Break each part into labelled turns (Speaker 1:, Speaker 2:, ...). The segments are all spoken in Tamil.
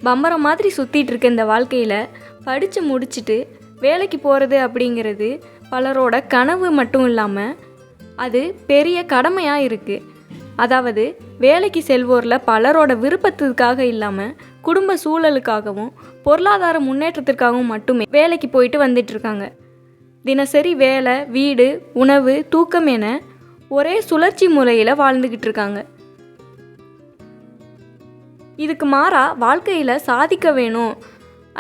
Speaker 1: பம்பரம் மாதிரி சுற்றிட்டு இருக்க இந்த வாழ்க்கையில் படித்து முடிச்சுட்டு வேலைக்கு போகிறது அப்படிங்கிறது பலரோட கனவு மட்டும் இல்லாமல் அது பெரிய கடமையாக இருக்குது. அதாவது வேலைக்கு செல்வோரில் பலரோட விருப்பத்துக்காக இல்லாமல் குடும்ப சூழலுக்காகவும் பொருளாதார முன்னேற்றத்திற்காகவும் மட்டுமே வேலைக்கு போயிட்டு வந்துட்டுருக்காங்க. தினசரி வேலை, வீடு, உணவு, தூக்கம் என ஒரே சுழற்சி முறையில் வாழ்ந்துக்கிட்டு இருக்காங்க. இதுக்கு மாறாக வாழ்க்கையில் சாதிக்க வேணும்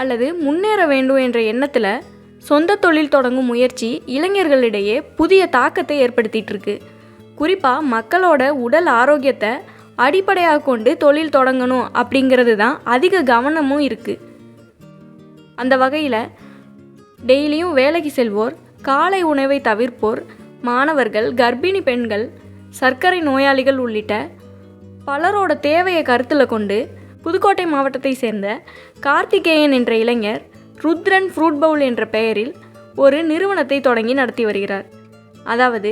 Speaker 1: அல்லது முன்னேற வேண்டும் என்ற எண்ணத்தில் சொந்த தொழில் தொடங்கும் முயற்சி இளைஞர்களிடையே புதிய தாக்கத்தை ஏற்படுத்திகிட்டு இருக்கு. குறிப்பாக மக்களோட உடல் ஆரோக்கியத்தை அடிப்படையாக கொண்டு தொழில் தொடங்கணும் அப்படிங்கிறது தான் அதிக கவனமும் இருக்குது. அந்த வகையில் டெய்லியும் வேலைக்கு செல்வோர், காலை உணவை தவிர்ப்போர், மாணவர்கள், கர்ப்பிணி பெண்கள், சர்க்கரை நோயாளிகள் உள்ளிட்ட பலரோட தேவையை கருத்தில் கொண்டு புதுக்கோட்டை மாவட்டத்தை சேர்ந்த கார்த்திகேயன் என்ற இளைஞர் ருத்ரன் ஃப்ரூட் பவுல் என்ற பெயரில் ஒரு நிறுவனத்தை தொடங்கி நடத்தி வருகிறார். அதாவது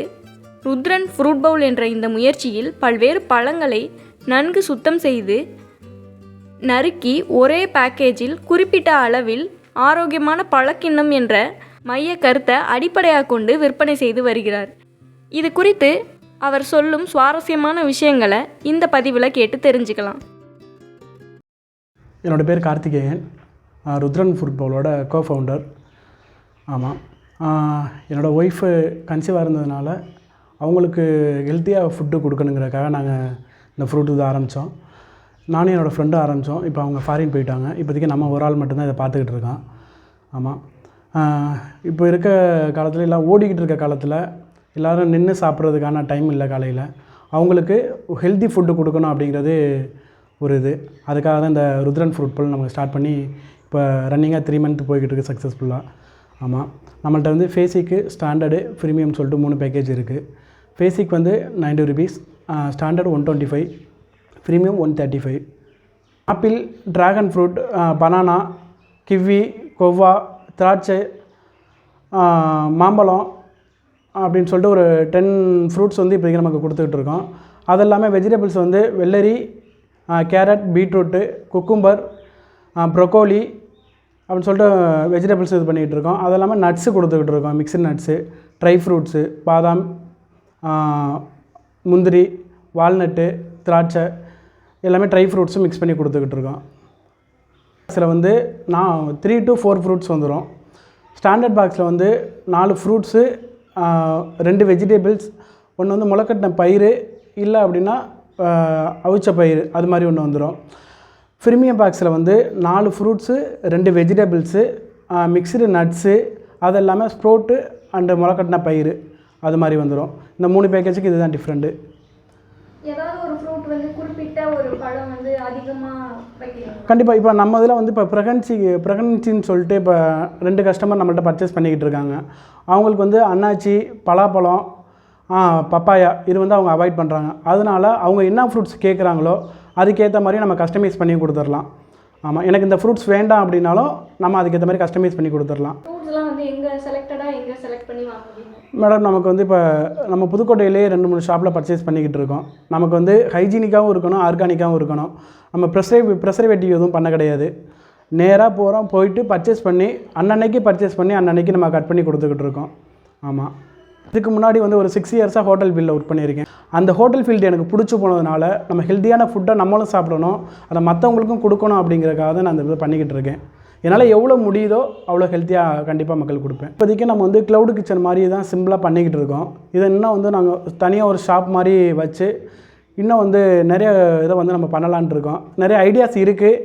Speaker 1: ருத்ரன் ஃப்ரூட் பவுல் என்ற இந்த முயற்சியில் பல்வேறு பழங்களை நன்கு சுத்தம் செய்து நறுக்கி ஒரே பேக்கேஜில் குறிப்பிட்ட அளவில் ஆரோக்கியமான பழக்கிண்ணம் என்ற மைய கருத்தை அடிப்படையாக கொண்டு விற்பனை செய்து வருகிறார். இது குறித்து அவர் சொல்லும் சுவாரஸ்யமான விஷயங்களை இந்த பதிவில் கேட்டு தெரிஞ்சுக்கலாம்.
Speaker 2: என்னோடய பேர் கார்த்திகேயன், ருத்ரன் ஃப்ரூட் பவுலோட கோஃபவுண்டர். ஆமாம், என்னோடய ஒய்ஃபு கன்சீவாக இருந்ததுனால அவங்களுக்கு ஹெல்த்தியாக ஃபுட்டு கொடுக்கணுங்கிறதுக்காக நாங்கள் இந்த ஃப்ரூட் இது ஆரம்பித்தோம். நானும் என்னோடய ஃப்ரெண்டும் ஆரம்பித்தோம். இப்போ அவங்க ஃபாரின் போயிட்டாங்க. இப்போதைக்கு நம்ம ஒரு ஆள் மட்டும்தான் இதை பார்த்துக்கிட்டு இருக்கோம். ஆமாம், இப்போ இருக்க காலத்தில் எல்லாம் ஓடிக்கிட்டு இருக்க காலத்தில் எல்லோரும் நின்று சாப்பிட்றதுக்கான டைம் இல்லை. காலையில் அவங்களுக்கு ஹெல்த்தி ஃபுட்டு கொடுக்கணும் அப்படிங்கிறது ஒரு இது. அதுக்காக தான் இந்த ருத்ரன் ஃப்ரூட் பவுல் நம்ம ஸ்டார்ட் பண்ணி இப்போ ரன்னிங்காக 3 மந்த் போய்கிட்டு இருக்குது சக்ஸஸ்ஃபுல்லாக. ஆமாம், நம்மள்ட்ட வந்து ஃபேஸிக்கு, ஸ்டாண்டர்டு, ப்ரீமியம் சொல்லிட்டு 3 பேக்கேஜ் இருக்குது. ஃபேஸிக் வந்து 90 rupees, standard 125, premium 135. Apple, dragon fruit, banana, kiwi, guava, திராட்சை, மாம்பழம் அப்படின்னு சொல்லிட்டு ஒரு 10 ஃப்ரூட்ஸ் வந்து இப்போதைக்கு நமக்கு கொடுத்துக்கிட்டு இருக்கோம். அது எல்லாமே வெஜிடபிள்ஸ் வந்து வெள்ளரி, கேரட், பீட்ரூட்டு, குக்கும்பர், ப்ரொக்கோலி அப்படின்னு சொல்லிட்டு வெஜிடபிள்ஸ் இது பண்ணிகிட்டு இருக்கோம். அது எல்லாமே நட்ஸு கொடுத்துக்கிட்டு இருக்கோம். மிக்சட் நட்ஸு, ட்ரை ஃப்ரூட்ஸு, பாதாம், முந்திரி, வால்நட்டு, திராட்சை எல்லாமே ட்ரை ஃப்ரூட்ஸும் மிக்ஸ் பண்ணி கொடுத்துக்கிட்டு இருக்கோம். பாக்ஸில் வந்து 3 to 4 ஃப்ரூட்ஸ் வந்துடும். ஸ்டாண்டர்ட் பாக்ஸில் வந்து 4 ஃப்ரூட்ஸு, 2 வெஜிடபிள்ஸ், ஒன்று வந்து முளைக்கட்டின பயிறு, இல்லை அப்படின்னா அவிச்ச பயிறு, அது மாதிரி ஒன்று வந்துடும். ப்ரீமியம் பாக்ஸில் வந்து 4 ஃப்ரூட்ஸு, 2 வெஜிடபிள்ஸு, மிக்சடு நட்ஸு, அது எல்லாமே ஸ்ப்ரோட்டு அண்டு முளைக்கட்டின பயிறு, அது மாதிரி வந்துடும். இந்த 3 பேக்கேஜுக்கு இதுதான் டிஃப்ரெண்ட்டு.
Speaker 1: ஏதாவது ஒரு ஃப்ரூட் வந்து குறிப்பிட்ட ஒரு பழம் வந்து அதிகமாக வைக்கிறோம்.
Speaker 2: கண்டிப்பாக இப்போ நம்ம இதில் வந்து இப்போ ப்ரெக்னன்சின்னு சொல்லிட்டு இப்போ 2 கஸ்டமர் நம்மள்ட்ட பர்ச்சேஸ் பண்ணிக்கிட்டு இருக்காங்க. அவங்களுக்கு வந்து அன்னாச்சி, பலாப்பழம், பப்பாயா இது வந்து அவங்க அவாய்ட் பண்ணுறாங்க. அதனால் அவங்க என்ன ஃப்ரூட்ஸ் கேட்குறாங்களோ அதுக்கேற்ற மாதிரி நம்ம கஸ்டமைஸ் பண்ணி கொடுத்துடலாம். ஆமாம், எனக்கு இந்த ஃப்ரூட்ஸ் வேண்டாம் அப்படின்னாலும் நம்ம அதுக்கேற்ற மாதிரி கஸ்டமைஸ் பண்ணி கொடுத்துடலாம்.
Speaker 1: ஃப்ரூட்ஸ்லாம் வந்து எங்கே செலக்ட் பண்ணி வாங்குவீங்க?
Speaker 2: மேடம், நமக்கு வந்து இப்போ நம்ம புதுக்கோட்டையிலே 2-3 ஷாப்பில் பர்ச்சேஸ் பண்ணிக்கிட்டு இருக்கோம். நமக்கு வந்து ஹைஜீனிக்காகவும் இருக்கணும், ஆர்கானிக்காகவும் இருக்கணும். நம்ம ப்ரெசர்வேட்டிவ் எதுவும் பண்ண கிடையாது. நேராக போகிறோம், போயிட்டு பர்ச்சேஸ் பண்ணி அன்னன்னைக்கு பர்ச்சேஸ் பண்ணி அன்னன்னைக்கு நம்ம கட் பண்ணி கொடுத்துக்கிட்டு இருக்கோம். ஆமாம், இதுக்கு முன்னாடி வந்து ஒரு 6 இயர்ஸாக ஹோட்டல் ஃபீல்டில் ஒர்க் பண்ணியிருக்கேன். அந்த ஹோட்டல் ஃபீல்டு எனக்கு பிடிச்சி போனதுனால நம்ம ஹெல்த்தியான ஃபுட்டை நம்மளும் சாப்பிடணும், அதை மற்றவங்களுக்கும் கொடுக்கணும் அப்படிங்கிறதுக்காக தான் நான் இந்த இதை பண்ணிக்கிட்டு இருக்கேன். என்னால் எவ்வளோ முடியுதோ அவ்வளோ ஹெல்த்தியாக கண்டிப்பாக மக்களுக்கு கொடுப்பேன். இப்போதைக்கு நம்ம வந்து க்ளவுட் கிச்சன் மாதிரி தான் சிம்பிளாக பண்ணிக்கிட்டு இருக்கோம். இதை இன்னும் வந்து நாங்கள் தனியாக ஒரு ஷாப் மாதிரி வச்சு இன்னும் வந்து நிறைய இதை வந்து நம்ம பண்ணலான்ட்டு இருக்கோம். நிறைய ஐடியாஸ் இருக்குது.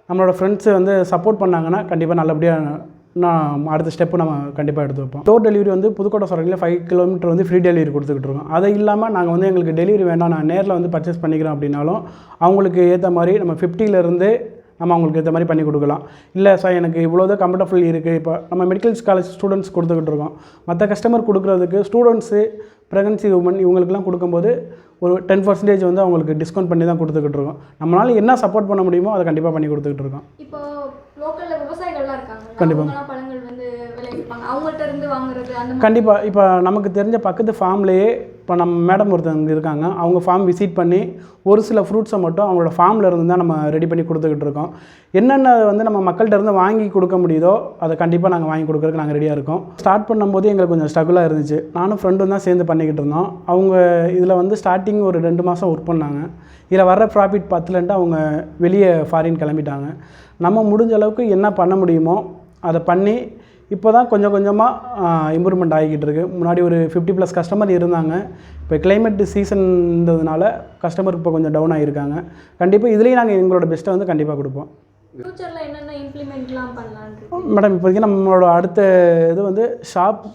Speaker 2: நம்மளோட ஃப்ரெண்ட்ஸு வந்து சப்போர்ட் பண்ணாங்கன்னா கண்டிப்பாக நல்லபடியாக நான் அடுத்த ஸ்டெப்பு நம்ம கண்டிப்பாக எடுத்து வைப்போம். டோர் டெலிவரி வந்து புதுக்கோட்டை சரௌண்டிங்கில் 5 கிலோமீட்டர் வந்து ஃப்ரீ டெலிவரி கொடுத்துக்கிட்டு இருக்கோம். அது இல்லாமல் நாங்கள் வந்து எங்களுக்கு டெலிவரி வேண்டாம், நான் நேரில் வந்து பர்ச்சேஸ் பண்ணிக்கிறேன் அப்படின்னாலும் அவங்களுக்கு ஏற்ற மாதிரி நம்ம 50லேருந்து நம்ம அவங்களுக்கு ஏற்ற மாதிரி பண்ணி கொடுக்கலாம். இல்லை சார் எனக்கு இவ்வளோதான் கம்ஃபர்டபுள் இருக்குது. இப்போ நம்ம மெடிக்கல் காலேஜ் ஸ்டூடெண்ட்ஸ் கொடுத்துக்கிட்டு இருக்கோம். மற்ற கஸ்டமர் கொடுக்குறதுக்கு ஸ்டூடெண்ட்ஸு, ப்ரெக்னன்சி உமன் இவங்களுக்குலாம் கொடுக்கும்போது ஒரு 10% வந்து அவங்களுக்கு டிஸ்கவுண்ட் பண்ணி தான் கொடுத்துக்கிட்டு இருக்கோம். நம்மளால் என்ன சப்போர்ட் பண்ண முடியுமோ அதை கண்டிப்பாக பண்ணி கொடுத்துக்கிட்டு இருக்கோம்.
Speaker 1: இப்போ லோக்கலில் விவசாயிகள்லாம் இருக்காங்க,
Speaker 2: கண்டிப்பாக
Speaker 1: பழங்கள் வந்து விளைவிப்பாங்க, அவங்கள்ட்ட இருந்து வாங்குறது அந்த
Speaker 2: கண்டிப்பாக இப்போ நமக்கு தெரிஞ்ச பக்கத்து ஃபார்ம்லேயே இப்போ நம்ம மேடம் ஒருத்தவங்க இருக்காங்க, அவங்க ஃபார்ம் விசிட் பண்ணி ஒரு சில ஃப்ரூட்ஸை மட்டும் அவங்களோட ஃபார்மில் இருந்து தான் நம்ம ரெடி பண்ணி கொடுத்துக்கிட்டு இருக்கோம். என்னென்ன வந்து நம்ம மக்கள்கிட்ட இருந்து வாங்கி கொடுக்க முடியுதோ அதை கண்டிப்பாக நாங்கள் வாங்கி கொடுக்குறதுக்கு நாங்கள் ரெடியாக இருக்கோம். ஸ்டார்ட் பண்ணும்போது எங்களுக்கு கொஞ்சம் ஸ்ட்ரகுளாக இருந்துச்சு. நானும் ஃப்ரெண்டும் தான் சேர்ந்து பண்ணிக்கிட்டு இருந்தோம். அவங்க இதில் வந்து ஸ்டார்டிங் ஒரு 2 மாதம் ஒர்க் பண்ணாங்க. இதில் வர்ற ப்ராஃபிட் பத்தலன்ட்டு அவங்க வெளியே ஃபாரின் கிளம்பிட்டாங்க. நம்ம முடிஞ்ச அளவுக்கு என்ன பண்ண முடியுமோ அதை பண்ணி இப்போ தான் கொஞ்சம் கொஞ்சமாக இம்ப்ரூவ்மெண்ட் ஆகிக்கிட்டு இருக்குது. முன்னாடி ஒரு 50+ கஸ்டமர் இருந்தாங்க. இப்போ கிளைமேட் சீசன்றதுனால கஸ்டமர் இப்போ கொஞ்சம் டவுன் ஆகியிருக்காங்க. கண்டிப்பாக இதுலேயும் நாங்கள் எங்களோட பெஸ்ட்டை வந்து கண்டிப்பாக கொடுப்போம்.
Speaker 1: ஃப்யூச்சரில் என்னென்ன இம்ப்ளிமெண்ட்லாம் பண்ணலான்னு
Speaker 2: மேடம், இப்போதைக்கு நம்மளோட அடுத்த இது வந்து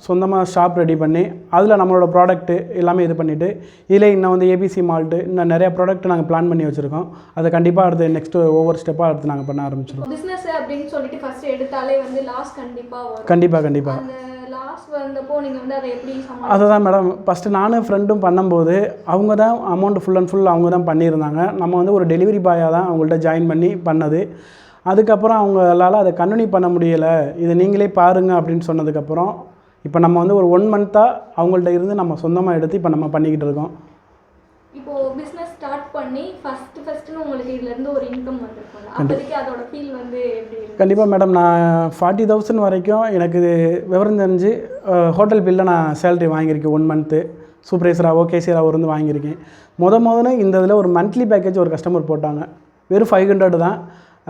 Speaker 2: சொந்தமாக ஷாப் ரெடி பண்ணி அதில் நம்மளோட ப்ராடக்ட்டு எல்லாமே இது பண்ணிவிட்டு இதில் இன்னும் வந்து ஏபிசி மால்ட்டு இன்னும் நிறையா ப்ராடக்ட் நாங்கள் பிளான் பண்ணி வச்சுருக்கோம். அதை கண்டிப்பாக அடுத்து நெக்ஸ்ட்டு ஒவ்வொரு ஸ்டெப்பாக அடுத்து நாங்கள் பண்ண ஆரம்பிச்சிடுவோம்.
Speaker 1: பிஸ்னஸ் அப்படின்னு சொல்லிட்டு ஃபஸ்ட்டு எடுத்தாலே வந்து லாஸ் கண்டிப்பாக வரும்.
Speaker 2: கண்டிப்பாக
Speaker 1: அந்த லாஸ் வந்தப்போ நீங்கள் வந்து அதை எப்படி
Speaker 2: அதுதான் மேடம், ஃபஸ்ட்டு நானும் ஃப்ரெண்டும் பண்ணும்போது அவங்க தான் அமௌண்ட் ஃபுல் அண்ட் ஃபுல் அவங்க தான் பண்ணியிருந்தாங்க. நம்ம வந்து ஒரு டெலிவரி பாயாக தான் அவங்கள்ட்ட ஜாயின் பண்ணி பண்ணது. அதுக்கப்புறம் அவங்களால அதை கண்டினியூ பண்ண முடியலை, இதை நீங்களே பாருங்கள் அப்படின்னு சொன்னதுக்கப்புறம் இப்போ நம்ம வந்து ஒரு 1 மந்த்தாக அவங்கள்ட்ட இருந்து நம்ம சொந்தமாக எடுத்து இப்போ நம்ம பண்ணிக்கிட்டு இருக்கோம்.
Speaker 1: இப்போது பிஸ்னஸ் ஸ்டார்ட் பண்ணி ஃபஸ்ட்டுன்னு உங்களுக்கு இதுலேருந்து ஒரு இன்கம் வந்துருக்கோம். அப்போதைக்கு அதோட ஃபீல் வந்து எப்படி? கண்டிப்பாக
Speaker 2: மேடம், நான் 40,000 வரைக்கும் எனக்கு விவரம் தெரிஞ்சு ஹோட்டல் பில்லில் நான் சேலரி வாங்கியிருக்கேன். 1 மந்த்து சூப்பர்வைசராகவோ கேசியராகவோ இருந்து வாங்கியிருக்கேன். முதல்ல இந்த இதில் ஒரு மந்த்லி பேக்கேஜ் ஒரு கஸ்டமர் போட்டாங்க. வெறும் 500 தான்.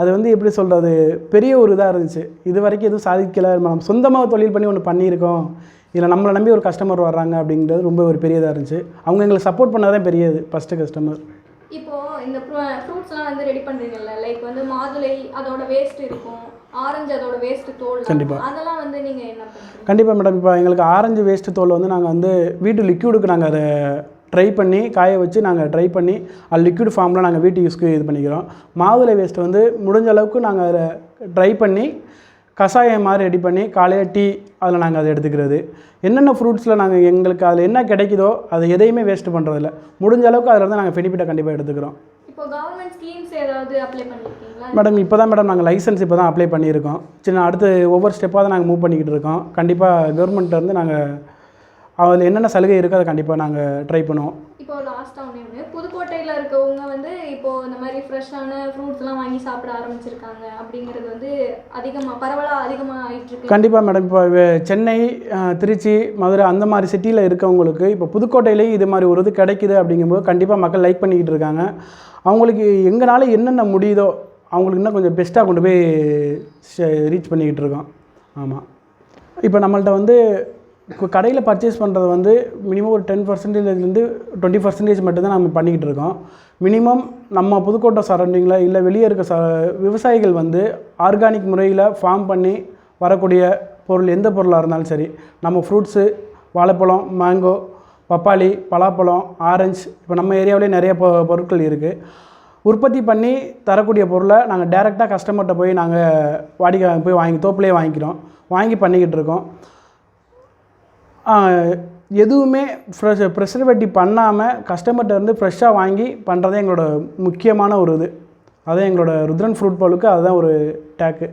Speaker 2: அது வந்து எப்படி சொல்கிறது, பெரிய ஒரு இதாக இருந்துச்சு. இது வரைக்கும் எதுவும் சாதிக்கலை. நம்ம சொந்தமாக தொழில் பண்ணி ஒன்று பண்ணியிருக்கோம், இதில் நம்மளை நம்பி ஒரு கஸ்டமர் வர்றாங்க அப்படிங்கிறது ரொம்ப ஒரு பெரியதாக இருந்துச்சு. அவங்க எங்களுக்கு சப்போர்ட் பண்ணாதான் பெரியது ஃபஸ்ட்டு கஸ்டமர்.
Speaker 1: இப்போது இந்த ஃப்ரூட்ஸ்லாம் வந்து ரெடி பண்ணுறீங்கல்ல, லைக் வந்து மாதுளை அதோட வேஸ்ட் இருக்கும், ஆரஞ்சு அதோட வேஸ்ட்டு தோல்,
Speaker 2: கண்டிப்பாக
Speaker 1: அதெல்லாம் வந்து நீங்கள் என்ன பண்ணுறீங்க?
Speaker 2: கண்டிப்பாக மேடம், இப்போ எங்களுக்கு ஆரஞ்சு வேஸ்ட்டு தோல் வந்து நாங்கள் வந்து வீட்டு லிக்யூடுக்கு நாங்கள் அதை ட்ரை பண்ணி காய வச்சு நாங்கள் ட்ரை பண்ணி அது லிக்விட் ஃபார்மில் நாங்கள் வீட்டு யூஸ்க்கு இது பண்ணிக்கிறோம். மாதுளை வேஸ்ட்டு வந்து முடிஞ்ச அளவுக்கு நாங்கள் அதை ட்ரை பண்ணி கஷாயம் மாதிரி ரெடி பண்ணி காலையில் டீ அதில் நாங்கள் அதை எடுத்துக்கிறது. என்னென்ன ஃப்ரூட்ஸில் நாங்கள் எங்களுக்கு அதில் என்ன கிடைக்குதோ அதை எதையுமே வேஸ்ட்டு பண்ணுறதில்ல. முடிஞ்ச அளவுக்கு அதில் வந்து நாங்கள் பெனிஃபிட்டை கண்டிப்பாக எடுத்துக்கிறோம்.
Speaker 1: இப்போ கவர்மெண்ட் ஸ்கீம்ஸ் ஏதாவது அப்ளை பண்ணியிருக்கீங்களா?
Speaker 2: மேடம், இப்போ தான் மேடம் நாங்கள் லைசன்ஸ் இப்போ தான் அப்ளை பண்ணியிருக்கோம். அடுத்து ஒவ்வொரு ஸ்டெப்பாக தான் நாங்கள் மூவ் பண்ணிக்கிட்டு இருக்கோம். கண்டிப்பாக கவர்மெண்ட்லேருந்து நாங்கள் அதில் என்னென்ன சலுகை இருக்கோ அதை கண்டிப்பாக நாங்கள் ட்ரை பண்ணுவோம்.
Speaker 1: இப்போ லாஸ்ட்டாக ஒன்று, புதுக்கோட்டையில் இருக்கவங்க வந்து இப்போது இந்த மாதிரி ஃப்ரெஷ்ஷான ஃப்ரூட்ஸ்லாம் வாங்கி சாப்பிட ஆரம்பிச்சிருக்காங்க அப்படிங்கிறது வந்து பரவலாக அதிகமாக ஆகிட்டுருக்கு.
Speaker 2: கண்டிப்பாக மேடம், இப்போ சென்னை, திருச்சி, மதுரை அந்த மாதிரி சிட்டியில் இருக்கவங்களுக்கு இப்போ புதுக்கோட்டையிலேயும் இது மாதிரி ஒரு இது கிடைக்குது அப்படிங்கும்போது கண்டிப்பாக மக்கள் லைக் பண்ணிக்கிட்டு இருக்காங்க. அவங்களுக்கு எங்களால் என்னென்ன முடியுதோ அவங்களுக்கு இன்னும் கொஞ்சம் பெஸ்ட்டாக கொண்டு போய் ரீச் பண்ணிக்கிட்டு இருக்கோம். ஆமாம், இப்போ நம்மள்ட்ட வந்து இப்போ கடையில் பர்ச்சேஸ் பண்ணுறது வந்து மினிமம் ஒரு 10%லேருந்து 20% மட்டும்தான் நம்ம பண்ணிக்கிட்டு இருக்கோம். மினிமம் நம்ம புதுக்கோட்டை சரௌண்டிங்கில் இல்லை வெளியே இருக்க விவசாயிகள் வந்து ஆர்கானிக் முறையில் ஃபார்ம் பண்ணி வரக்கூடிய பொருள் எந்த பொருளாக இருந்தாலும் சரி, நம்ம ஃப்ரூட்ஸு, வாழைப்பழம், மேங்கோ, பப்பாளி, பலாப்பழம், ஆரஞ்சு, இப்போ நம்ம ஏரியாவிலே நிறைய பொருட்கள் இருக்குது. உற்பத்தி பண்ணி தரக்கூடிய பொருளை நாங்கள் டைரெக்டாக கஸ்டமர்கிட்ட போய் நாங்கள் போய் தோப்புலேயே வாங்கி பண்ணிக்கிட்டு இருக்கோம். எதுவுமே ப்ரிசர்வேட்டிவ் பண்ணாமல் கஸ்டமர்கிட்ட இருந்து ஃப்ரெஷ்ஷாக வாங்கி பண்ணுறதே எங்களோட முக்கியமான ஒரு இது. அதுதான் எங்களோட ருத்ரன் ஃப்ரூட் பாலுக்கு அதுதான் ஒரு டேக்கு.